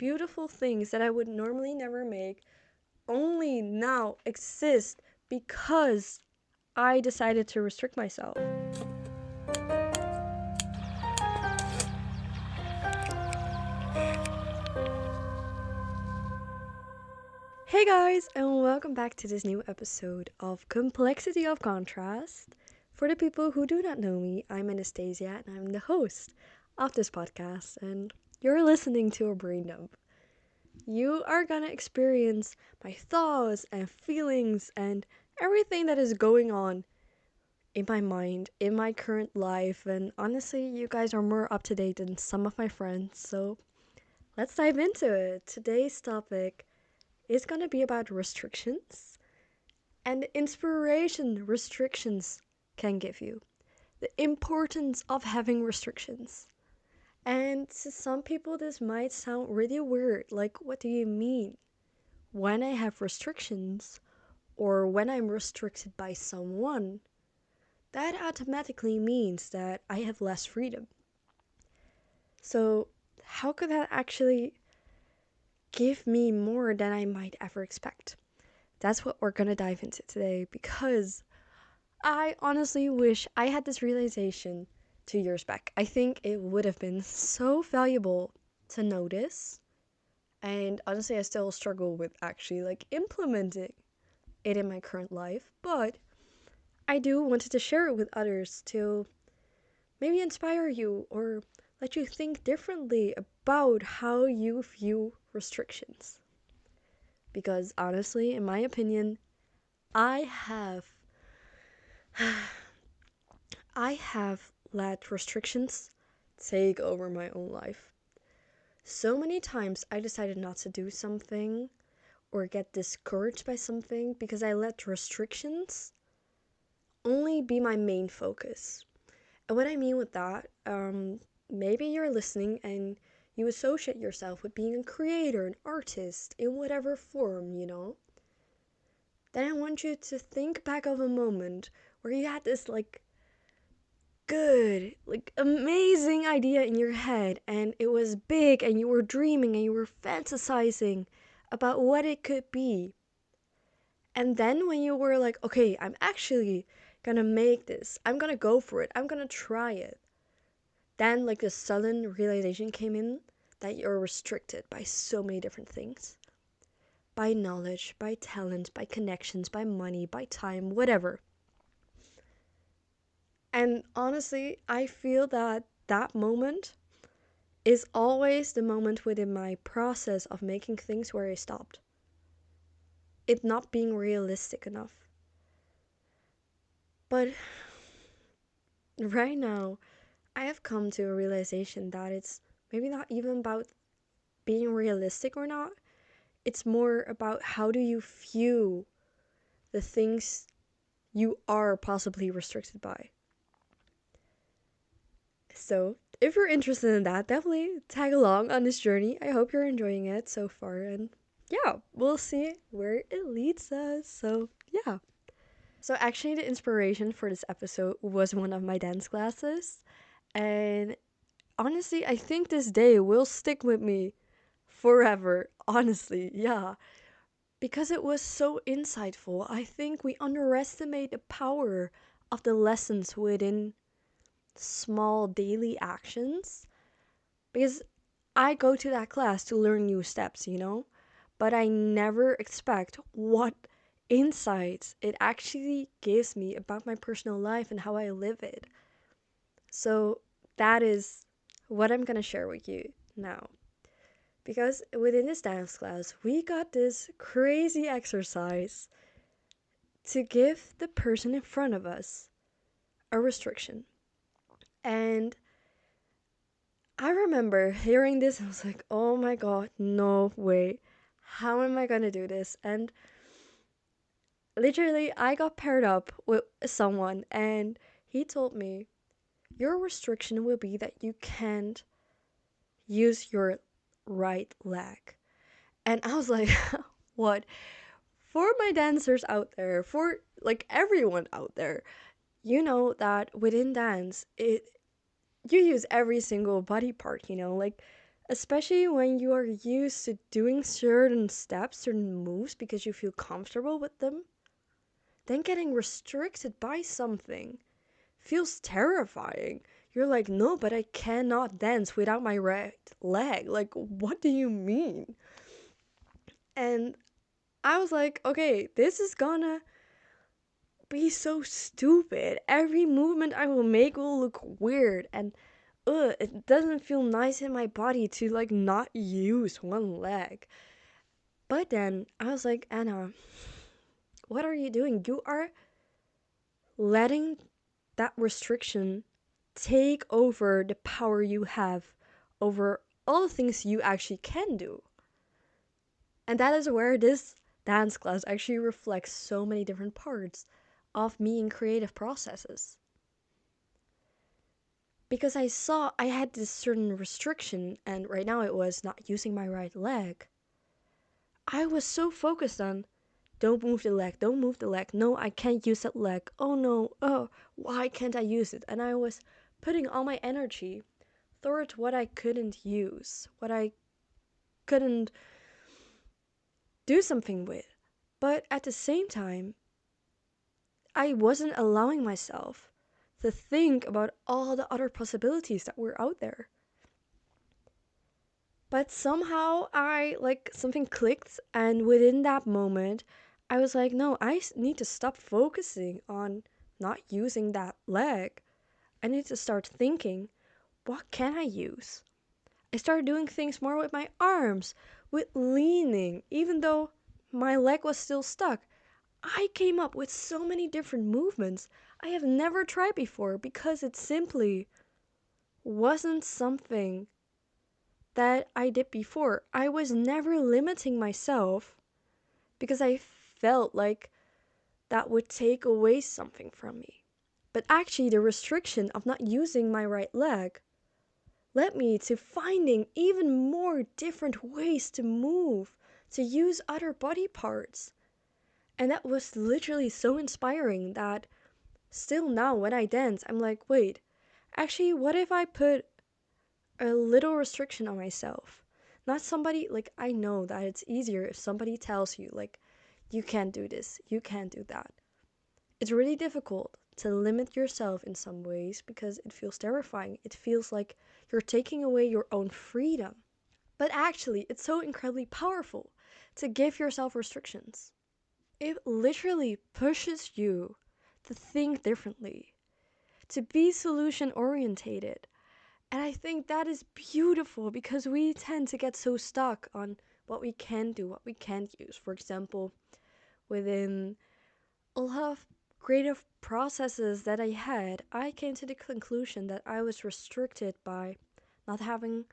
beautiful things that I would normally never make only now exist because I decided to restrict myself. Hey guys, and welcome back to this new episode of Complexity of Contrast. For the people who do not know me, I'm Anastasia and I'm the host of this podcast, and you're listening to a brain dump. You are gonna experience my thoughts and feelings and everything that is going on in my mind, in my current life, and honestly, you guys are more up to date than some of my friends, so let's dive into it. Today's topic is gonna be about restrictions and the inspiration restrictions can give you, the importance of having restrictions. And to some people, this might sound really weird. Like, what do you mean? When I have restrictions, or when I'm restricted by someone, that automatically means that I have less freedom. So, how could that actually give me more than I might ever expect? That's what we're gonna dive into today, because I honestly wish I had this realization 2 years back. I think it would have been so valuable to notice. And honestly, I still struggle with actually implementing it in my current life. But I do wanted to share it with others to maybe inspire you or let you think differently about how you view restrictions. Because honestly, in my opinion, I have I have let restrictions take over my own life. So many times I decided not to do something or get discouraged by something because I let restrictions only be my main focus. And what I mean with that, maybe you're listening and you associate yourself with being a creator, an artist, in whatever form, Then I want you to think back of a moment where you had this good, amazing idea in your head, and it was big, and you were dreaming and you were fantasizing about what it could be. And then when you were like, okay, I'm actually gonna make this, I'm gonna go for it, I'm gonna try it, then the sudden realization came in that you're restricted by so many different things, by knowledge, by talent, by connections, by money, by time, whatever. And honestly, I feel that that moment is always the moment within my process of making things where I stopped. It not being realistic enough. But right now, I have come to a realization that it's maybe not even about being realistic or not. It's more about how do you view the things you are possibly restricted by. So, if you're interested in that, definitely tag along on this journey. I hope you're enjoying it so far, and yeah, we'll see where it leads us. So, yeah. So, actually, the inspiration for this episode was one of my dance classes, and honestly, I think this day will stick with me forever. Honestly, yeah. Because it was so insightful. I think we underestimate the power of the lessons within small daily actions. Because I go to that class to learn new steps, but I never expect what insights it actually gives me about my personal life and how I live it. So that is what I'm gonna share with you now. Because within this dance class, we got this crazy exercise to give the person in front of us a restriction. And I remember hearing this and I was like, oh my god, no way. How am I gonna do this? And literally, I got paired up with someone and he told me, your restriction will be that you can't use your right leg. And I was like, what? For my dancers out there, for everyone out there, you know that within dance, you use every single body part, Especially when you are used to doing certain steps, certain moves because you feel comfortable with them. Then getting restricted by something feels terrifying. You're like, no, but I cannot dance without my right leg. Like, what do you mean? And I was like, okay, this is gonna be so stupid. Every movement I will make will look weird, and it doesn't feel nice in my body to like not use one leg. But then I was like, Anna, what are you doing? You are letting that restriction take over the power you have over all the things you actually can do. And that is where this dance class actually reflects so many different parts of me in creative processes. Because I saw I had this certain restriction, and right now it was not using my right leg. I was so focused on don't move the leg, don't move the leg. No, I can't use that leg. Oh no, why can't I use it? And I was putting all my energy towards what I couldn't use, what I couldn't do something with. But at the same time, I wasn't allowing myself to think about all the other possibilities that were out there. But somehow something clicked, and within that moment, I was like, no, I need to stop focusing on not using that leg. I need to start thinking, what can I use? I started doing things more with my arms, with leaning, even though my leg was still stuck. I came up with so many different movements I have never tried before because it simply wasn't something that I did before. I was never limiting myself because I felt like that would take away something from me. But actually, the restriction of not using my right leg led me to finding even more different ways to move, to use other body parts. And that was literally so inspiring that still now when I dance, I'm like, wait, actually, what if I put a little restriction on myself? Not somebody, like, I know that it's easier if somebody tells you, like, you can't do this, you can't do that. It's really difficult to limit yourself in some ways because it feels terrifying. It feels like you're taking away your own freedom. But actually, it's so incredibly powerful to give yourself restrictions. It literally pushes you to think differently, to be solution orientated. And I think that is beautiful because we tend to get so stuck on what we can do, what we can't use. For example, within a lot of creative processes that I had, I came to the conclusion that I was restricted by not having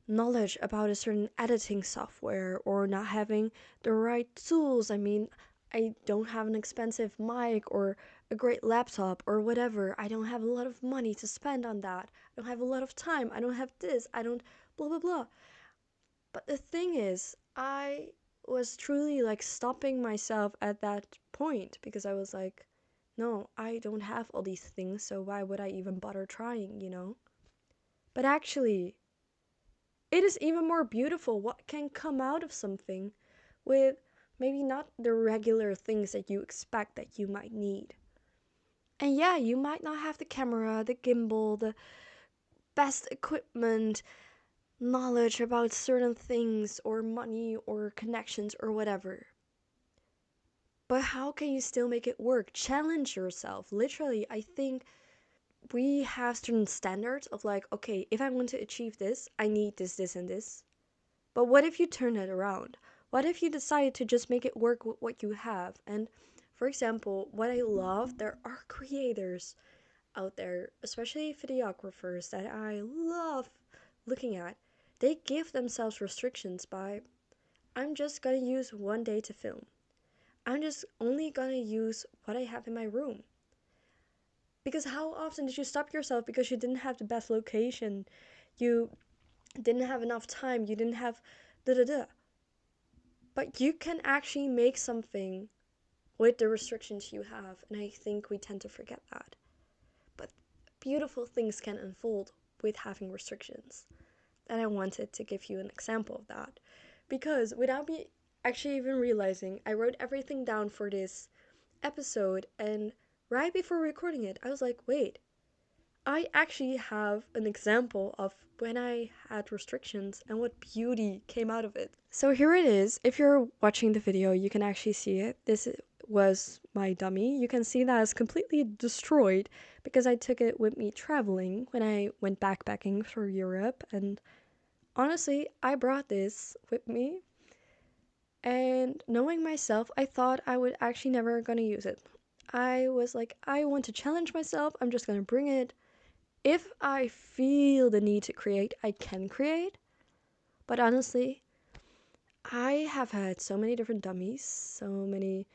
knowledge about a certain editing software or not having the right tools. I mean, I don't have an expensive mic or a great laptop or whatever. I don't have a lot of money to spend on that. I don't have a lot of time. I don't have this. I don't blah blah blah. But the thing is, I was truly like stopping myself at that point because I was like, no, I don't have all these things, so why would I even bother trying, you know? But actually, it is even more beautiful what can come out of something with maybe not the regular things that you expect that you might need. And yeah, you might not have the camera, the gimbal, the best equipment, knowledge about certain things, or money, or connections, or whatever. But how can you still make it work? Challenge yourself. Literally, I think we have certain standards of like, okay, if I want to achieve this, I need this, this, and this. But what if you turn it around? What if you decide to just make it work with what you have? And for example, what I love, there are creators out there, especially videographers, that I love looking at. They give themselves restrictions by, I'm just gonna use one day to film. I'm just only gonna use what I have in my room. Because how often did you stop yourself because you didn't have the best location? You didn't have enough time, you didn't have da da da. But you can actually make something with the restrictions you have, and I think we tend to forget that. But beautiful things can unfold with having restrictions. and I wanted to give you an example of that. Because without me actually even realizing, I wrote everything down for this episode, and right before recording it, I was like, wait, I actually have an example of when I had restrictions and what beauty came out of it. So here it is. If you're watching the video, you can actually see it. This was my dummy. You can see that it's completely destroyed because I took it with me traveling when I went backpacking through Europe. And honestly, I brought this with me. And knowing myself, I thought I would actually never gonna use it. I was like, I want to challenge myself. I'm just gonna bring it. If I feel the need to create, I can create. But honestly, I have had so many different dummies, so many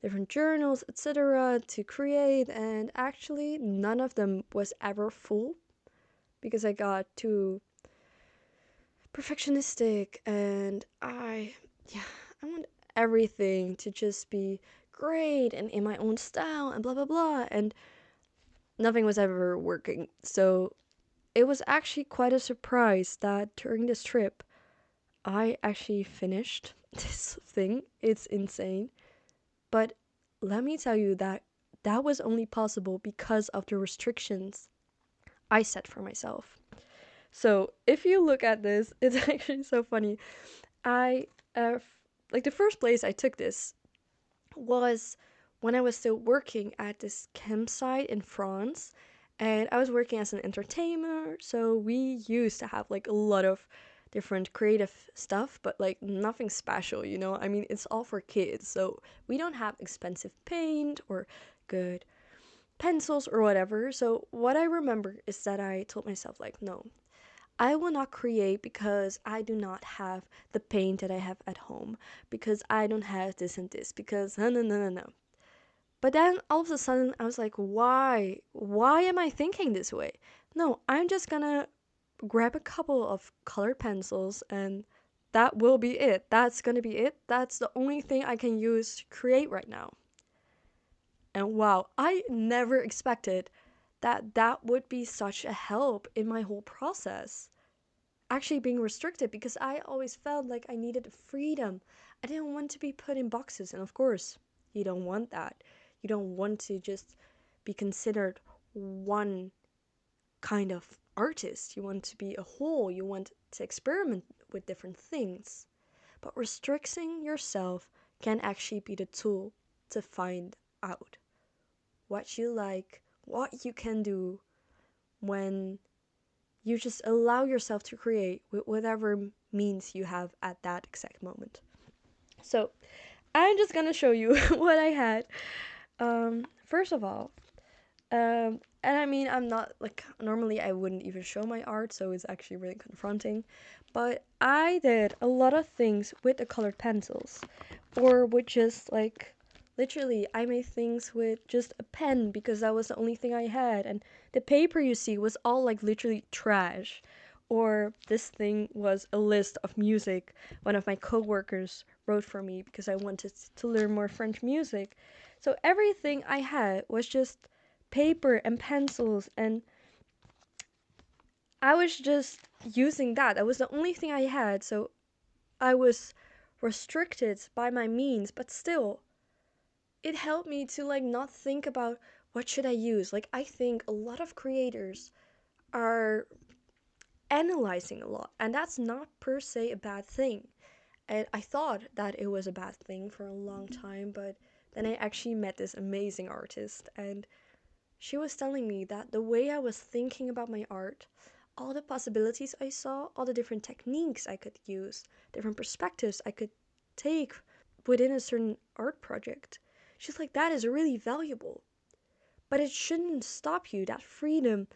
different journals, etc. to create, and actually none of them was ever full because I got too perfectionistic, and I want everything to just be great and in my own style and blah blah blah, and nothing was ever working. So it was actually quite a surprise that during this trip, I actually finished this thing. It's insane. But let me tell you that that was only possible because of the restrictions I set for myself. So if you look at this, it's actually so funny. I, like the first place I took this was when I was still working at this campsite in France, and I was working as an entertainer, so we used to have like a lot of different creative stuff, but like nothing special, you know? I mean, it's all for kids, so we don't have expensive paint or good pencils or whatever. So what I remember is that I told myself like, no, I will not create because I do not have the paint that I have at home, because I don't have this and this, because no. But then all of a sudden I was like, why? Why am I thinking this way? No, I'm just gonna grab a couple of colored pencils and that will be it. That's gonna be it. That's the only thing I can use to create right now. And wow, I never expected that that would be such a help in my whole process. Actually being restricted, because I always felt like I needed freedom. I didn't want to be put in boxes, and of course, you don't want that. You don't want to just be considered one kind of artist. You want to be a whole. You want to experiment with different things. But restricting yourself can actually be the tool to find out what you like, what you can do when you just allow yourself to create with whatever means you have at that exact moment. So I'm just gonna show you what I had. First of all, and I mean, I'm not like, normally I wouldn't even show my art, so it's actually really confronting. But I did a lot of things with the colored pencils, or with just like, literally, I made things with just a pen because that was the only thing I had, and the paper you see was all like literally trash. Or this thing was a list of music one of my coworkers wrote for me because I wanted to learn more French music. So everything I had was just paper and pencils, and I was just using that. That was the only thing I had, so I was restricted by my means, but still it helped me to like not think about what should I use. Like, I think a lot of creators are analyzing a lot, and that's not per se a bad thing. And I thought that it was a bad thing for a long time, but then I actually met this amazing artist, and she was telling me that the way I was thinking about my art, all the possibilities I saw, all the different techniques I could use, different perspectives I could take within a certain art project, she's like, that is really valuable. But it shouldn't stop you, that freedom,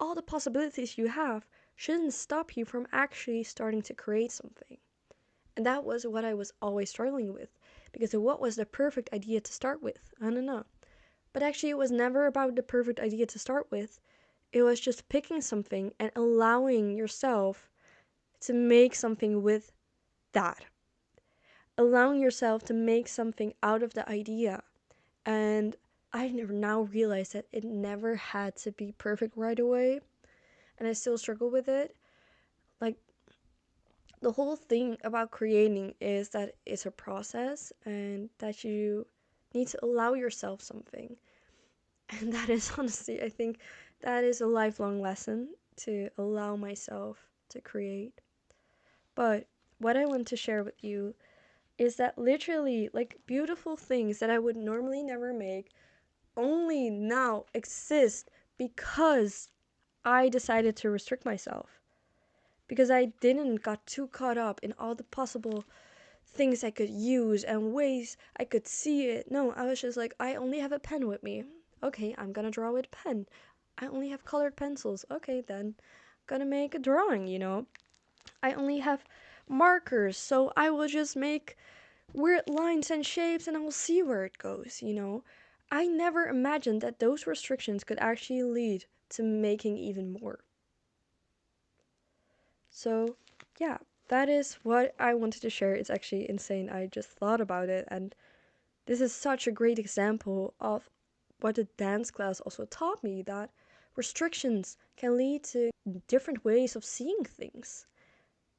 all the possibilities you have, shouldn't stop you from actually starting to create something. And that was what I was always struggling with, because what was the perfect idea to start with? I don't know. But actually, it was never about the perfect idea to start with. It was just picking something and allowing yourself to make something with that. Allowing yourself to make something out of the idea. And I now realize that it never had to be perfect right away. And I still struggle with it. Like, the whole thing about creating is that it's a process and that you need to allow yourself something. And that is honestly, I think that is a lifelong lesson, to allow myself to create. But what I want to share with you is that literally, like, beautiful things that I would normally never make only now exist because I decided to restrict myself. Because I didn't got too caught up in all the possible things I could use and ways I could see it. No, I was just like, I only have a pen with me. Okay, I'm gonna draw with a pen. I only have colored pencils. Okay, then I'm gonna make a drawing, you know. I only have markers, so I will just make weird lines and shapes and I will see where it goes, you know. I never imagined that those restrictions could actually lead to making even more. So, yeah, that is what I wanted to share. It's actually insane. I just thought about it, and this is such a great example of what the dance class also taught me, that restrictions can lead to different ways of seeing things.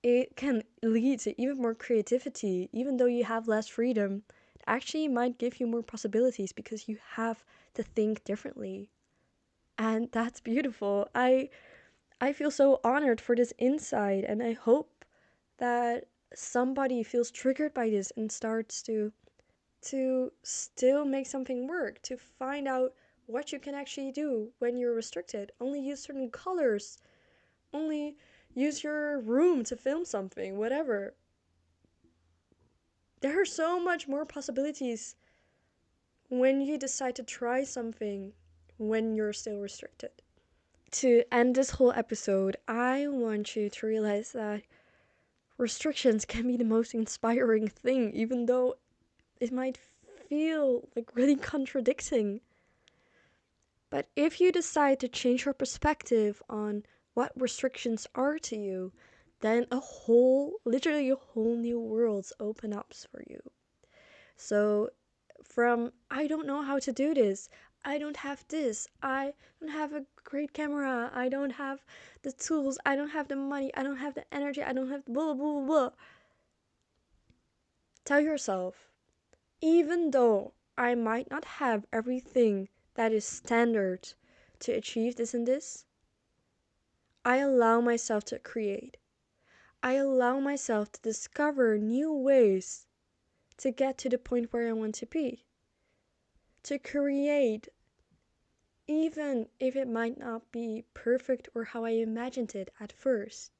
It can lead to even more creativity, even though you have less freedom. It actually might give you more possibilities because you have to think differently. And that's beautiful. I feel so honored for this insight, and I hope that somebody feels triggered by this and starts to still make something work, to find out what you can actually do when you're restricted. Only use certain colors, only use your room to film something, whatever. There are so much more possibilities when you decide to try something when you're still restricted. To end this whole episode, I want you to realize that restrictions can be the most inspiring thing, even though it might feel like really contradicting. But if you decide to change your perspective on what restrictions are to you, then literally a whole new worlds open up for you. So from, I don't know how to do this, I don't have this, I don't have a great camera, I don't have the tools, I don't have the money, I don't have the energy, I don't have blah, blah, blah, blah. Tell yourself, even though I might not have everything that is standard to achieve this and this, I allow myself to create. I allow myself to discover new ways to get to the point where I want to be. To create, even if it might not be perfect or how I imagined it at first.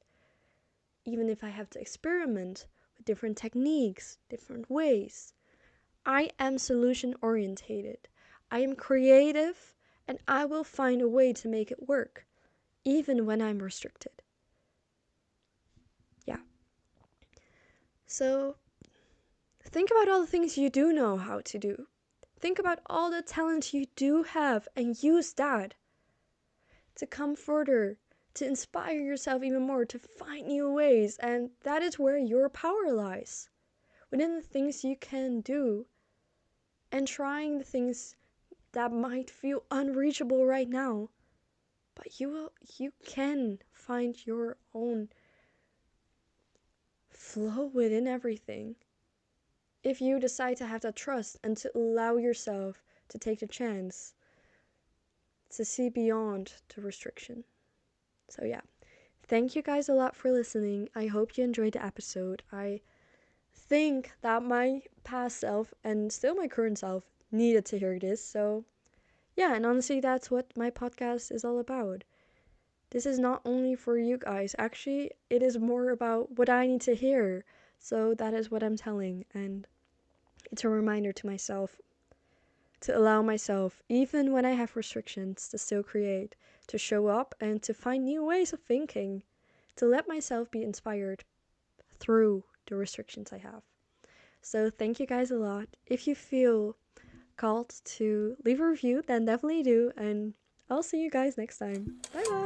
Even if I have to experiment with different techniques, different ways. I am solution orientated. I am creative and I will find a way to make it work, even when I'm restricted. Yeah. So think about all the things you do know how to do. Think about all the talent you do have and use that to come further, to inspire yourself even more, to find new ways. And that is where your power lies, within the things you can do and trying the things that might feel unreachable right now. But you can find your own flow within everything. If you decide to have that trust and to allow yourself to take the chance to see beyond the restriction. So yeah, thank you guys a lot for listening. I hope you enjoyed the episode. I think that my past self and still my current self needed to hear this. So yeah, and honestly, that's what my podcast is all about. This is not only for you guys. Actually, it is more about what I need to hear. So that is what I'm telling. And it's a reminder to myself to allow myself, even when I have restrictions, to still create, to show up and to find new ways of thinking, to let myself be inspired through the restrictions I have. So thank you guys a lot. If you feel called to leave a review, then definitely do. And I'll see you guys next time. Bye bye.